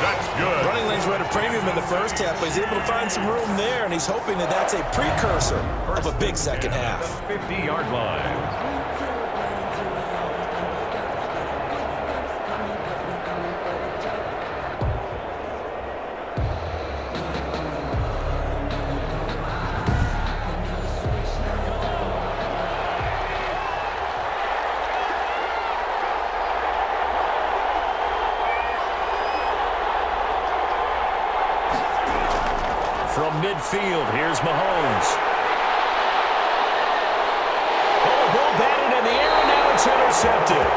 S3: That's good.
S5: Running lanes were at a premium in the first half, but he's able to find some room there, and he's hoping that that's a precursor of a big second half.
S3: 50-yard line.
S4: From midfield, here's Mahomes. Oh, ball batted in the air, and now it's intercepted.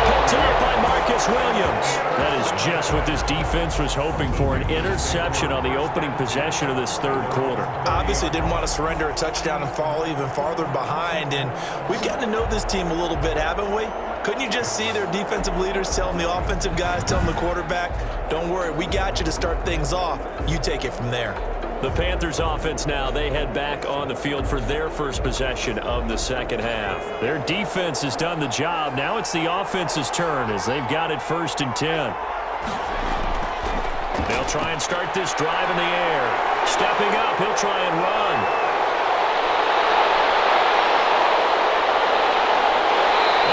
S4: Picked up by Marcus Williams. That is just what this defense was hoping for, an interception on the opening possession of this 3rd quarter.
S5: Obviously didn't want to surrender a touchdown and fall even farther behind, and we've gotten to know this team a little bit, haven't we? Couldn't you just see their defensive leaders telling the offensive guys, telling the quarterback, don't worry, we got you to start things off. You take it from there.
S4: The Panthers offense now, they head back on the field for their first possession of the second half. Their defense has done the job. Now it's the offense's turn as they've got it 1st and 10. They'll try and start this drive in the air. Stepping up, he'll try and run.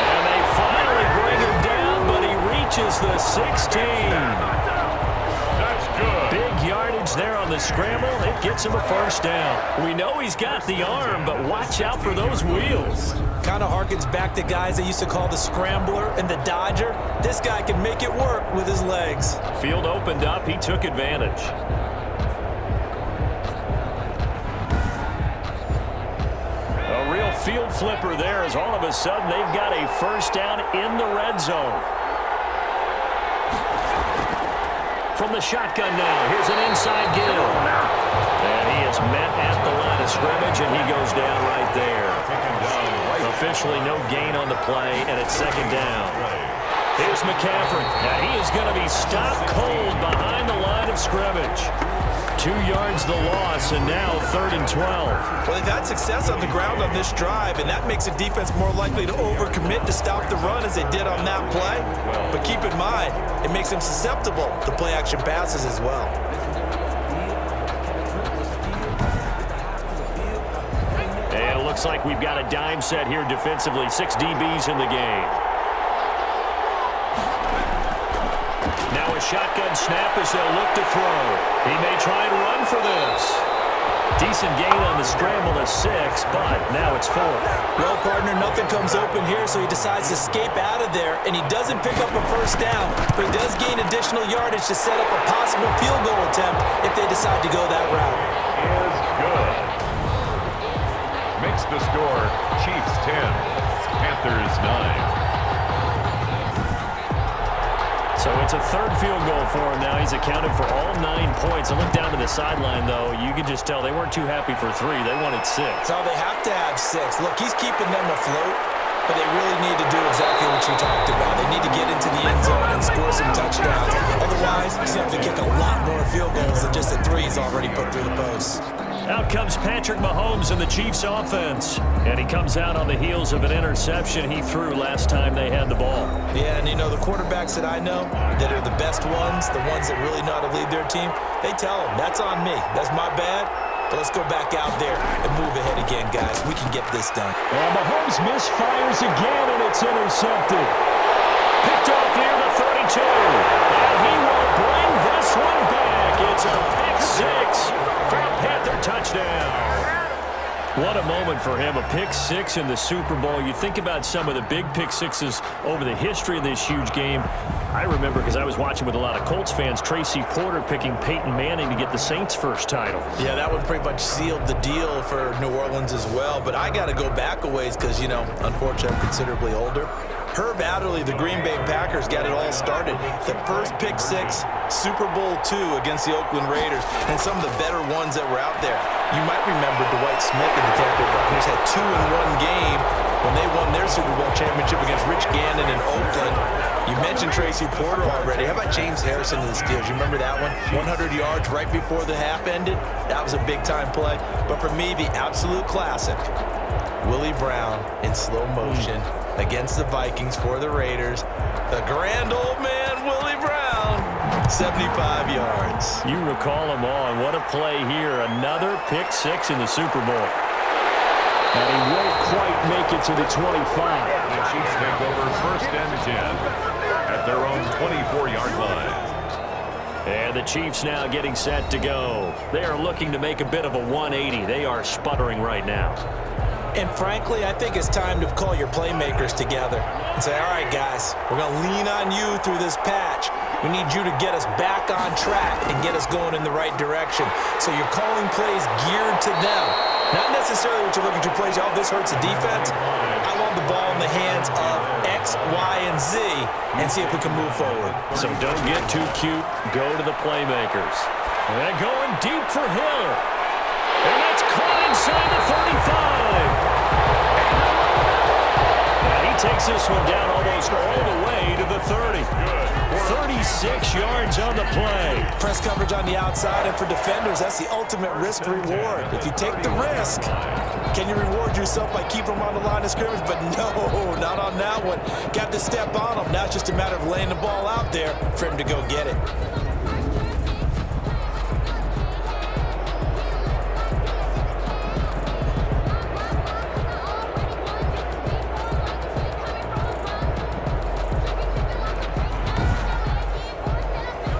S4: And they finally bring him down, but he reaches the 16.
S3: That's good.
S4: Big yardage there on the scramble. It gets him a 1st down. We know he's got the arm, but watch out for those wheels.
S5: Kind of harkens back to guys they used to call the scrambler and the dodger. This guy can make it work with his legs.
S4: Field opened up. He took advantage. A real field flipper there as all of a sudden they've got a 1st down in the red zone. From the shotgun now, here's an inside Gill. And he is met at the line of scrimmage, and he goes down right there. Officially no gain on the play, and it's 2nd down. Here's McCaffrey. Now he is going to be stopped cold behind the line of scrimmage. 2 yards the loss, and now 3rd and 12.
S5: Well, they've had success on the ground on this drive, and that makes the defense more likely to overcommit to stop the run as they did on that play. But keep in mind, it makes them susceptible to play-action passes as well.
S4: And it looks like we've got a dime set here defensively. 6 DBs in the game. Now a shotgun snap as they'll look to throw. He may try and run for this. Decent gain on the scramble of 6, but now it's 4th.
S5: Well, partner, nothing comes open here, so he decides to escape out of there, and he doesn't pick up a first down, but he does gain additional yardage to set up a possible field goal attempt if they decide to go that route.
S3: Is good. Makes the score Chiefs 10, Panthers 9.
S4: So it's a 3rd field goal for him now. He's accounted for all 9 points. I look down to the sideline, though. You can just tell they weren't too happy for 3. They wanted 6.
S5: So they have to have 6. Look, he's keeping them afloat, but they really need to do exactly what you talked about. They need to get into the end zone and score some touchdowns. Otherwise, he's going to have to kick a lot more field goals than just the 3 he's already put through the posts.
S4: Out comes Patrick Mahomes in the Chiefs offense. And he comes out on the heels of an interception he threw last time they had the ball.
S5: Yeah, and you know, the quarterbacks that I know that are the best ones, the ones that really know how to lead their team, they tell them, that's on me. That's my bad. But let's go back out there and move ahead again, guys. We can get this done.
S4: And Mahomes misfires again, and it's intercepted. Picked off near the 32. And he will bring this one back. It's a pick 6 for a Panther touchdown. What a moment for him, a pick 6 in the Super Bowl. You think about some of the big pick 6s over the history of this huge game. I remember, because I was watching with a lot of Colts fans, Tracy Porter picking Peyton Manning to get the Saints' first title.
S5: Yeah, that one pretty much sealed the deal for New Orleans as well. But I got to go back a ways because, you know, unfortunately, I'm considerably older. Herb Adderley, the Green Bay Packers, got it all started. The first pick 6, Super Bowl II against the Oakland Raiders, and some of the better ones that were out there. You might remember Dwight Smith and the Tampa Bay Buccaneers had 2 in one game when they won their Super Bowl championship against Rich Gannon in Oakland. You mentioned Tracy Porter already. How about James Harrison in the Steelers? You remember that one? 100 yards right before the half ended? That was a big-time play. But for me, the absolute classic, Willie Brown in slow motion against the Vikings for the Raiders. The grand old man, Willie Brown, 75 yards.
S4: You recall them all, and what a play here. Another pick 6 in the Super Bowl. And he won't quite make it to the 25.
S3: The Chiefs take over 1st and 10 at their own 24-yard line.
S4: And the Chiefs now getting set to go. They are looking to make a bit of a 180. They are sputtering right now.
S5: And frankly, I think it's time to call your playmakers together and say, all right, guys, we're going to lean on you through this patch. We need you to get us back on track and get us going in the right direction. So you're calling plays geared to them. Not necessarily what you're looking to plays, oh, this hurts the defense. I want the ball in the hands of X, Y, and Z and see if we can move forward.
S4: So don't get too cute. Go to the playmakers. And they're going deep for Hill. And that's caught inside the 35. And he takes this one down almost all the way to the 30. 36 yards on the play.
S5: Press coverage on the outside, and for defenders, that's the ultimate risk reward. If you take the risk, can you reward yourself by keeping them on the line of scrimmage? But no, not on that one. Got to step on them. Now it's just a matter of laying the ball out there for him to go get it.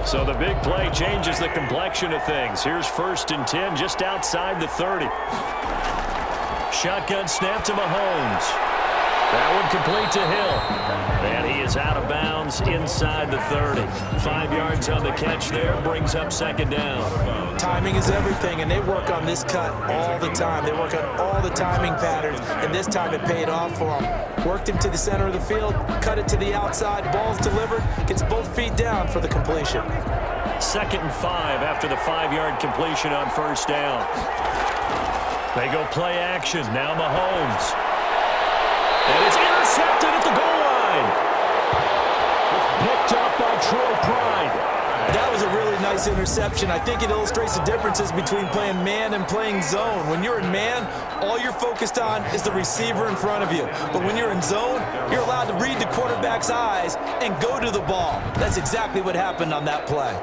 S4: So the big play changes the complexion of things. Here's 1st and 10 just outside the 30. Shotgun snap to Mahomes. That one complete to Hill. And he is out of bounds inside the 30. 5 yards on the catch there, brings up 2nd down.
S5: Timing is everything, and they work on this cut all the time. They work on all the timing patterns, and this time it paid off for them. Worked him to the center of the field, cut it to the outside, ball's delivered, gets both feet down for the completion.
S4: 2nd and 5 after the 5-yard completion on 1st down. They go play action, now Mahomes. And it's intercepted at the goal line. Picked up by Troy Pride.
S5: That was a really nice interception. I think it illustrates the differences between playing man and playing zone. When you're in man, all you're focused on is the receiver in front of you. But when you're in zone, you're allowed to read the quarterback's eyes and go to the ball. That's exactly what happened on that play.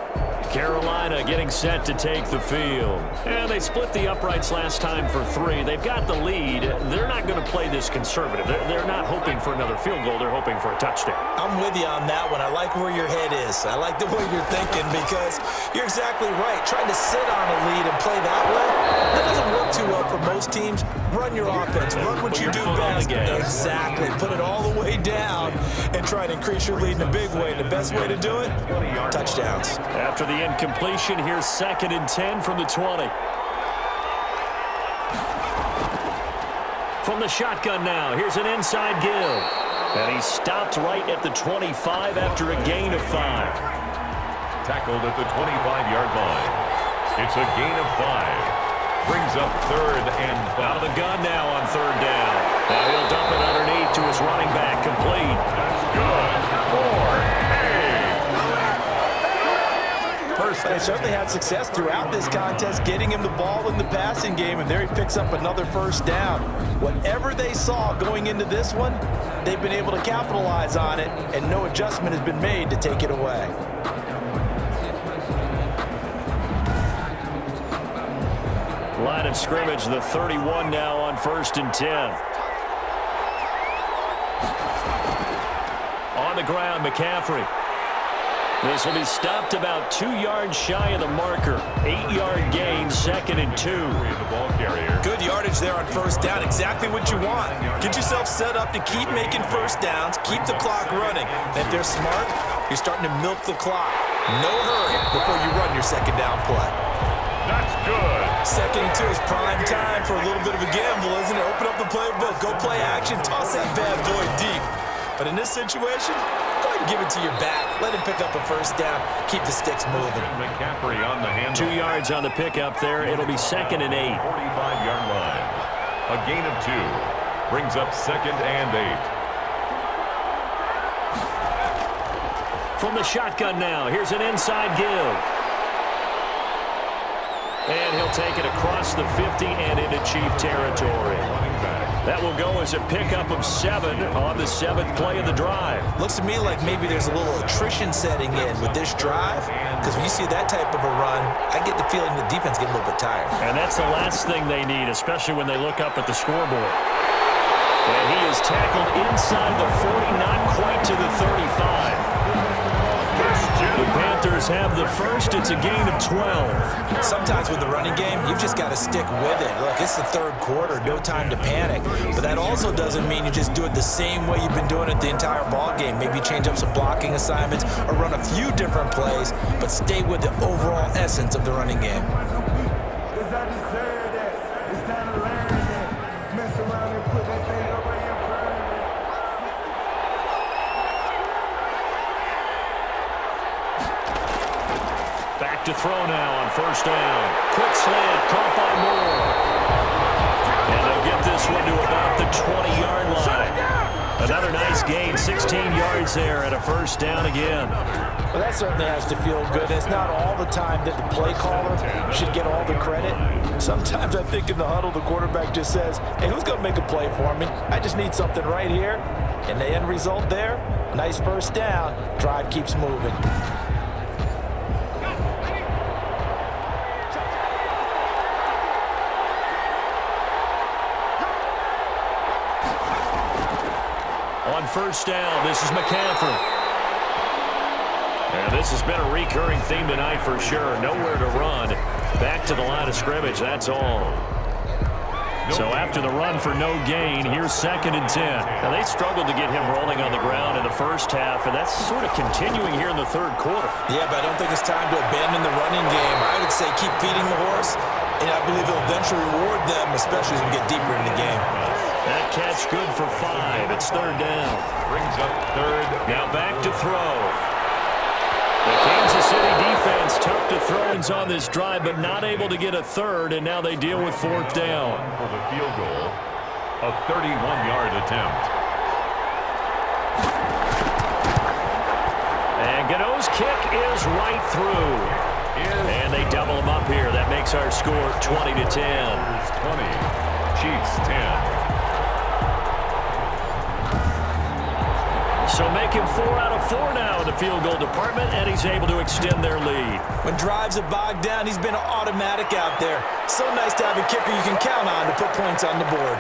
S4: Carolina getting set to take the field. And they split the uprights last time for 3. They've got the lead. They're not going to play this conservative. They're not hoping for another field goal. They're hoping for a touchdown.
S5: I'm with you on that one. I like where your head is. I like the way you're thinking because you're exactly right. Trying to sit on a lead and play that way, that doesn't work too well for most teams. Run your offense. Run what you do best. Exactly. Put it all the way down and try to increase your lead in a big way. And the best way to do it, touchdowns.
S4: After the incompletion, here's 2nd and 10 from the 20. From the shotgun now, here's an inside give. And he stopped right at the 25 after a gain of 5.
S3: Tackled at the 25-yard line. It's a gain of 5. Brings up 3rd and 5.
S4: Out of the gun now on 3rd down. Now he'll dump it underneath to his running back, complete.
S3: That's good for
S5: They certainly had success throughout this contest, getting him the ball in the passing game, and there he picks up another 1st down. Whatever they saw going into this one, they've been able to capitalize on it, and no adjustment has been made to take it away.
S4: Line of scrimmage, the 31 now on 1st and 10. On the ground, McCaffrey. This will be stopped about 2 yards shy of the marker. 8-yard gain, 2nd and 2.
S3: The ball carrier.
S5: Good yardage there on 1st down, exactly what you want. Get yourself set up to keep making 1st downs, keep the clock running. And if they're smart, you're starting to milk the clock. No hurry before you run your 2nd down play.
S3: That's good.
S5: 2nd and 2 is prime time for a little bit of a gamble, isn't it? Open up the playbook, go play action, toss that bad boy deep. But in this situation, go ahead and give it to your back. Let him pick up a 1st down. Keep the sticks moving.
S3: McCaffrey on the handle.
S4: 2 yards on the pickup there. It'll be 2nd and 8.
S3: 45-yard line. A gain of 2. Brings up 2nd and 8.
S4: From the shotgun now, here's an inside give. And he'll take it across the 50 and into Chief territory. That will go as a pickup of 7 on the 7th play of the drive.
S5: Looks to me like maybe there's a little attrition setting in with this drive, because when you see that type of a run, I get the feeling the defense get a little bit tired.
S4: And that's the last thing they need, especially when they look up at the scoreboard. And he is tackled inside the 40, not quite to the 35. The Panthers have the first. It's a gain of 12.
S5: Sometimes with the running game, you've just got to stick with it. Look, it's the 3rd quarter, no time to panic. But that also doesn't mean you just do it the same way you've been doing it the entire ball game. Maybe change up some blocking assignments or run a few different plays, but stay with the overall essence of the running game.
S4: To throw now on 1st down. Quick slant, caught by Moore. And they'll get this one to about the 20-yard line. Another nice gain, 16 yards there and a 1st down again.
S5: Well, that certainly has to feel good. It's not all the time that the play caller should get all the credit. Sometimes I think in the huddle, the quarterback just says, hey, who's going to make a play for me? I just need something right here. And the end result there, nice 1st down. Drive keeps moving.
S4: On 1st down, this is McCaffrey. And this has been a recurring theme tonight for sure. Nowhere to run. Back to the line of scrimmage, that's all. So after the run for no gain, here's 2nd and 10. Now they struggled to get him rolling on the ground in the 1st half, and that's sort of continuing here in the 3rd quarter.
S5: Yeah, but I don't think it's time to abandon the running game. I would say keep feeding the horse, and I believe it'll eventually reward them, especially as we get deeper in the game.
S4: That catch good for 5. It's 3rd down.
S3: Brings up 3rd.
S4: Now back to throw. The Kansas City defense tough to throw-ins on this drive, but not able to get a 3rd, and now they deal with 4th down.
S3: For the field goal, a 31-yard attempt.
S4: And Gano's kick is right through. And they double him up here. That makes our score 20-10.
S3: 20. Chiefs 10.
S4: So make him 4 out of 4 now in the field goal department, and he's able to extend their lead.
S5: When drives are bogged down, he's been automatic out there. So nice to have a kicker you can count on to put points on the board.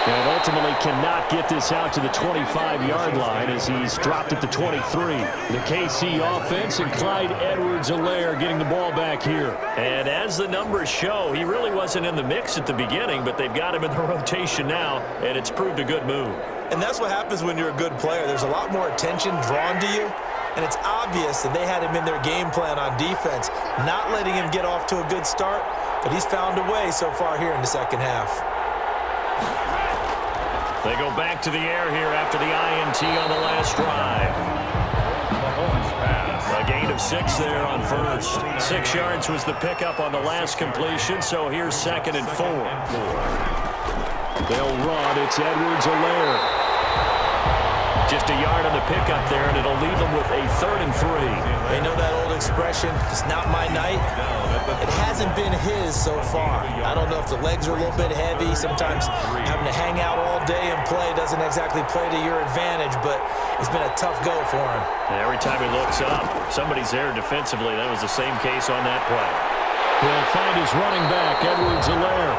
S4: And ultimately cannot get this out to the 25-yard line as he's dropped at the 23. The KC offense and Clyde Edwards-Helaire getting the ball back here. And as the numbers show, he really wasn't in the mix at the beginning, but they've got him in the rotation now, and it's proved a good move.
S5: And that's what happens when you're a good player. There's a lot more attention drawn to you, and it's obvious that they had him in their game plan on defense, not letting him get off to a good start, but he's found a way so far here in the second half.
S4: They go back to the air here after the INT on the last drive. A gain of 6 there on first. 6 yards was the pickup on the last completion, so here's 2nd and 4. They'll run. It's Edwards-Helaire. Just a yard on the pickup there, and it'll leave them with a 3rd and 3.
S5: They know that old expression, it's not my night. It hasn't been his so far. I don't know if the legs are a little bit heavy. Sometimes having to hang out all day and play doesn't exactly play to your advantage, but it's been a tough go for him.
S4: And every time he looks up, somebody's there defensively. That was the same case on that play. He'll find his running back, Edwards-Helaire.